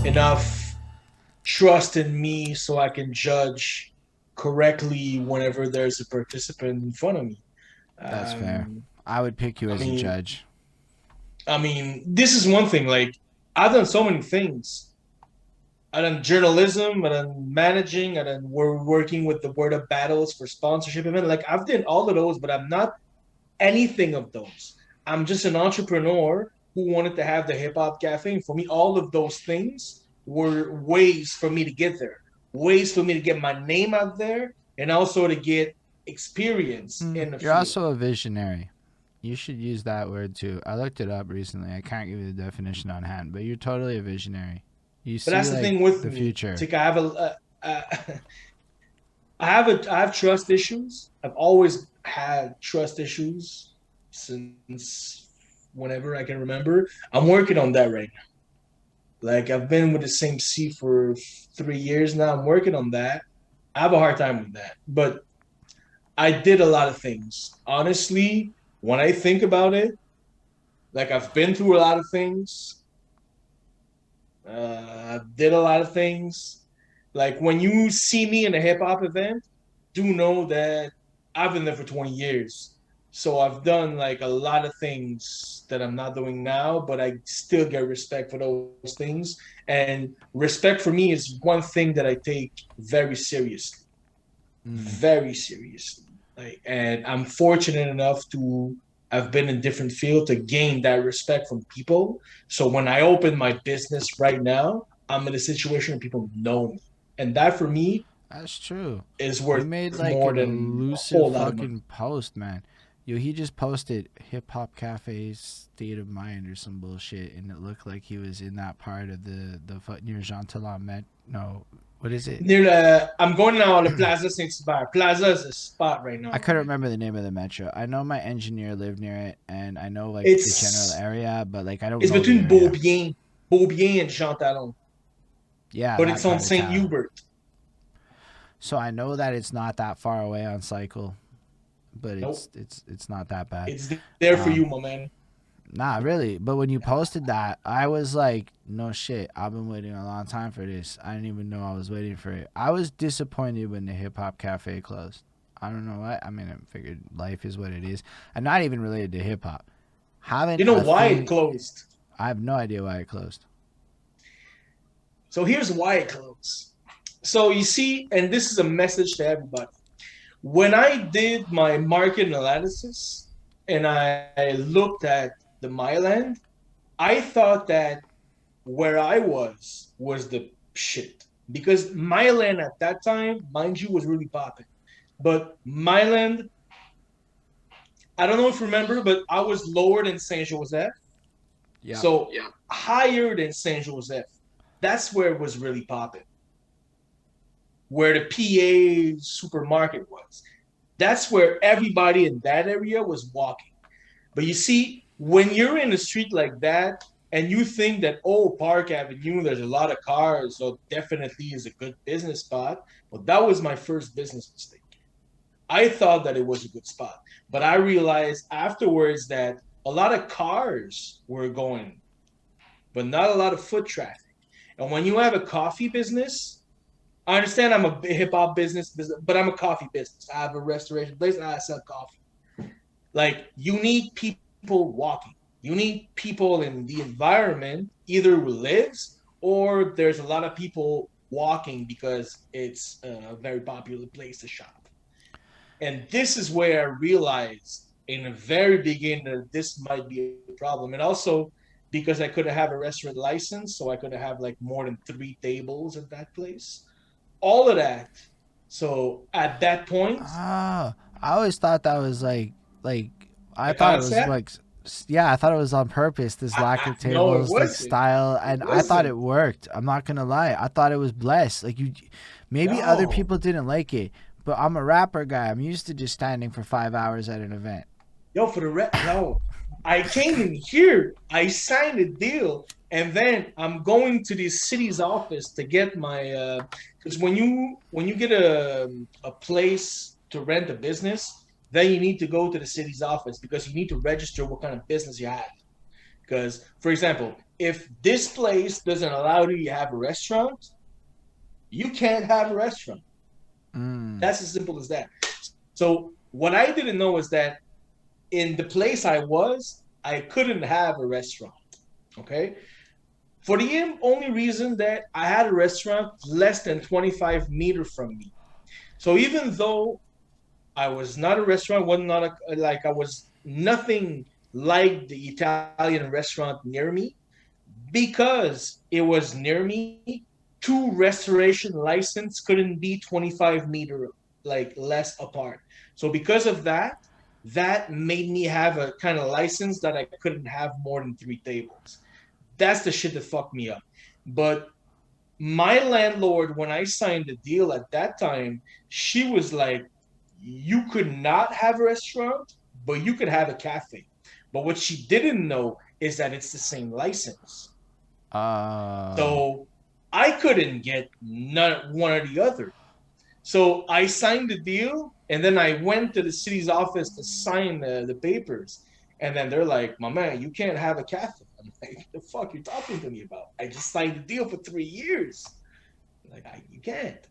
enough trust in me so I can judge correctly whenever there's a participant in front of me. That's fair. Um, I would pick you I as a mean, judge. this is one thing. Like I've done so many things. I've done journalism, I've done managing, and then we're working with the Word of Battles for sponsorship event. Like I've done all of those, but I'm not anything of those. I'm just an entrepreneur who wanted to have the hip hop cafe. And for me, all of those things were ways for me to get there, ways for me to get my name out there, and also to get experience in the You're field. also a visionary. You should use that word too. I looked it up recently. I can't give you the definition on hand, but you're totally a visionary. You But see that's the like thing with the me. future. Tika, I have trust issues. I've always had trust issues since whenever I can remember. I'm working on that right now. Like I've been with the same C for 3 years now. I'm working on that. I have a hard time with that, but I did a lot of things. Honestly, when I think about it, like I've been through a lot of things. I did a lot of things. Like when you see me in a hip hop event, do know that I've been there for 20 years. So I've done like a lot of things that I'm not doing now, but I still get respect for those things. And respect for me is one thing that I take very seriously, Mm. very seriously. Like, and I'm fortunate enough to have been in different fields to gain that respect from people. So when I open my business right now, I'm in a situation where people know me, and that for me That's true. is You worth made like more an than a elusive whole lot of money. fucking post, man. Yo, he just posted Hip Hop Cafe State of Mind or some bullshit, and it looked like he was in that part of the near Jean Talon Met. No, what is it? Near the, I'm going now to Plaza Saint Bar. Plaza is a spot right I now, couldn't man. remember the name of the metro. I know my engineer lived near it, and I know like the general It's area, but like I don't it's know the between area. Beaubien and Jean Talon, Yeah, but that it's on part of Saint town. Hubert. So I know that it's not that far away on cycle, but Nope, it's not that bad. it's there for you, Um, my man. Nah, really. But when you posted that, I was like, no shit. I've been waiting a long time for this. I didn't even know I was waiting for it. I was disappointed when the hip hop cafe closed. I don't know what. I mean, I figured life is what it is. I'm not even related to hip hop. Having You know a why it thing, closed? I have no idea why it closed. So here's why it closed. So you see, and this is a message to everybody. When I did my market analysis and I looked at the Myland, I thought that where I was the shit. Because Myland at that time, mind you, was really popping. But Myland, I don't know if you remember, but I was lower than Saint Joseph. Yep. So higher than Saint Joseph. That's where it was really popping, where the PA supermarket was. That's where everybody in that area was walking. But you see, when you're in a street like that and you think that, oh, Park Avenue, there's a lot of cars, so definitely is a good business spot. Well, that was my first business mistake. I thought that it was a good spot, but I realized afterwards that a lot of cars were going, but not a lot of foot traffic. And when you have a coffee business, I understand I'm a hip hop business, but I'm a coffee business. I have a restoration place and I sell coffee. Like you need people walking. You need people in the environment either who lives or there's a lot of people walking because it's a very popular place to shop. And this is where I realized in the very beginning that this might be a problem. And also because I couldn't have a restaurant license, so I couldn't have like more than 3 tables at that place. All of that. So at that point, Ah, I always thought that was like I the thought it was concept, like yeah, I thought it was on purpose. This lack of no, it tables, like wasn't. style, It and I thought wasn't. it worked. I'm not gonna lie. I thought it was blessed. Like you, maybe other No. people didn't like it, but I'm a rapper guy. I'm used to just standing for 5 hours at an event. Yo, for the yo, I came in here, I signed a deal, and then I'm going to the city's office to get my because when you get a place to rent a business, then you need to go to the city's office because you need to register what kind of business you have. Because, for example, if this place doesn't allow you to have a restaurant, you can't have a restaurant. Mm. That's as simple as that. So what I didn't know is that in the place I was, I couldn't have a restaurant. Okay. For the only reason that I had a restaurant less than 25 meters from me. So even though I was not a restaurant, was not like I was nothing like the Italian restaurant near me, because it was near me, two restoration license couldn't be 25-meter like less apart. So because of that, that made me have a kind of license that I couldn't have more than three tables. That's the shit that fucked me up. But my landlord, when I signed the deal at that time, she was like, you could not have a restaurant, but you could have a cafe. But what she didn't know is that it's the same license. Oh. So I couldn't get none one or the other. So I signed the deal, and then I went to the city's office to sign the papers. And then they're like, "My man, you can't have a cafe." I'm like, "The fuck you talking to me about? I just signed the deal for 3 years." Like, you can't.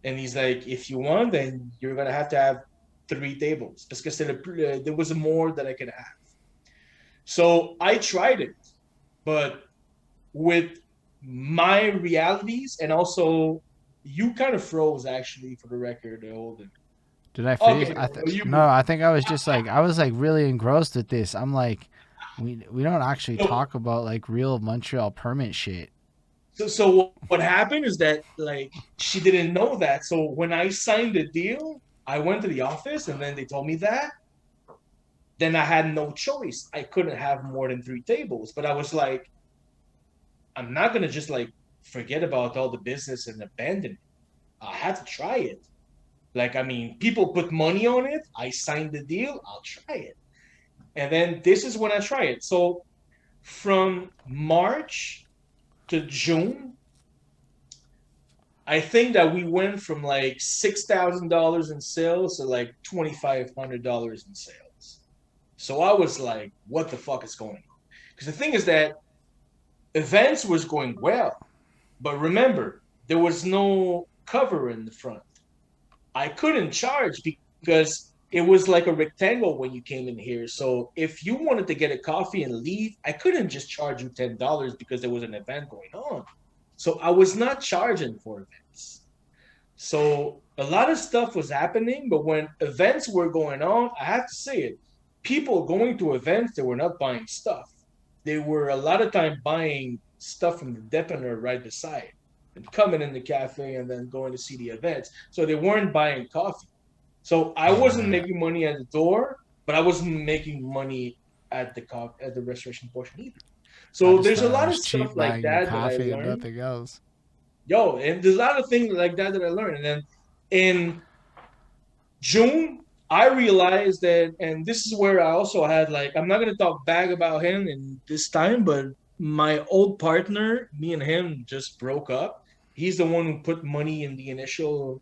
And he's like, "If you want, then you're gonna have to have three tables because there was more that I could have." So I tried it, but with my realities, and also you kind of froze actually for the record, Holden. Did I freeze? Okay, you No, I think I was just like I was like really engrossed with this. I'm like, we don't actually so, talk about like real Montreal permit shit. so what happened is that like she didn't know that. So when I signed the deal, I went to the office and then they told me that. Then I had no choice. I couldn't have more than three tables. But I was like, I'm not gonna just like forget about all the business and abandon it. I had to try it. Like, I mean, people put money on it. I signed the deal. I'll try it. And then this is when I try it. So from March to June, I think that we went from like $6,000 in sales to like $2,500 in sales. So I was like, what the fuck is going on? Because the thing is that events was going well, but remember, there was no cover in the front. I couldn't charge because it was like a rectangle when you came in here. So if you wanted to get a coffee and leave, I couldn't just charge you $10 because there was an event going on. So I was not charging for events. So a lot of stuff was happening, but when events were going on, I have to say it, people going to events, they were not buying stuff. They were a lot of time buying stuff from the depot right beside and coming in the cafe and then going to see the events. So they weren't buying coffee. So I wasn't Right. making money at the door, but I wasn't making money at the restoration portion either. I So just there's a thought it lot of was stuff cheap like buying your that I coffee and learned. nothing else. Yo, and there's a lot of things like that I learned. And then in June, I realized that, and this is where I also had like, I'm not gonna talk bad about him in this time, but my old partner, me and him just broke up. He's the one who put money in the initial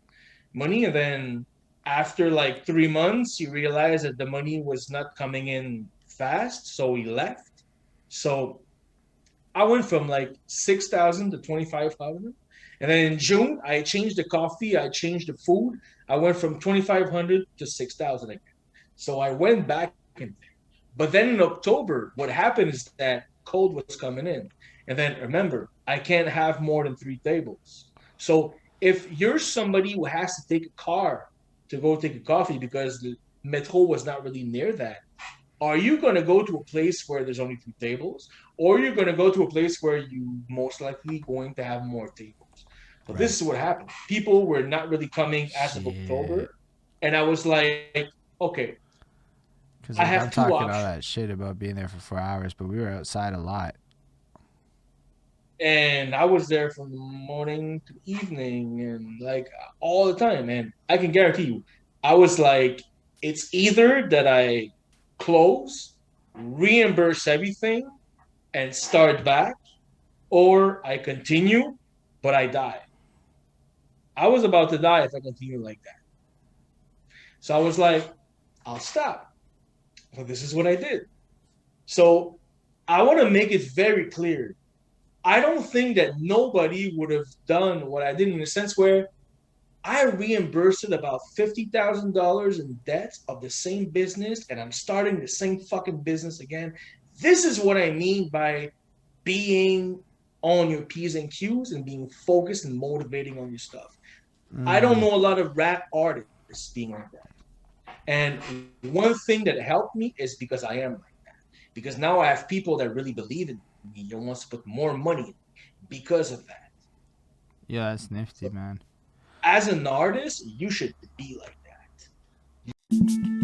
money, and then after like 3 months, he realized that the money was not coming in fast, so he left. So I went from like 6,000 to 25,000. And then in June, I changed the coffee, I changed the food. I went from 2,500 to 6,000 again. So I went back in there. But then in October, what happened is that cold was coming in. And then remember, I can't have more than three tables. So if you're somebody who has to take a car to go take a coffee because the metro was not really near that, are you going to go to a place where there's only two tables, or you're going to go to a place where you most likely going to have more tables? So Right. this is what happened. People were not really coming as of Shit. October, and I was like, okay, Cause I like I'm have two talking all options. that shit about being there for 4 hours, but we were outside a lot. And I was there from morning to evening and like all the time. And I can guarantee you, I was like, it's either that I close, reimburse everything, and start back, or I continue, but I die. I was about to die if I continued like that. So I was like, I'll stop. But this is what I did. So I want to make it very clear. I don't think that nobody would have done what I did in the sense where I reimbursed about $50,000 in debt of the same business, and I'm starting the same fucking business again. This is what I mean by being on your P's and Q's and being focused and motivating on your stuff. I don't Mm. know a lot of rap artists being like that. And one thing that helped me is because I am like that. Because now I have people that really believe in me and wants to put more money in me because of that. Yeah, that's nifty, So man. as an artist, you should be like that.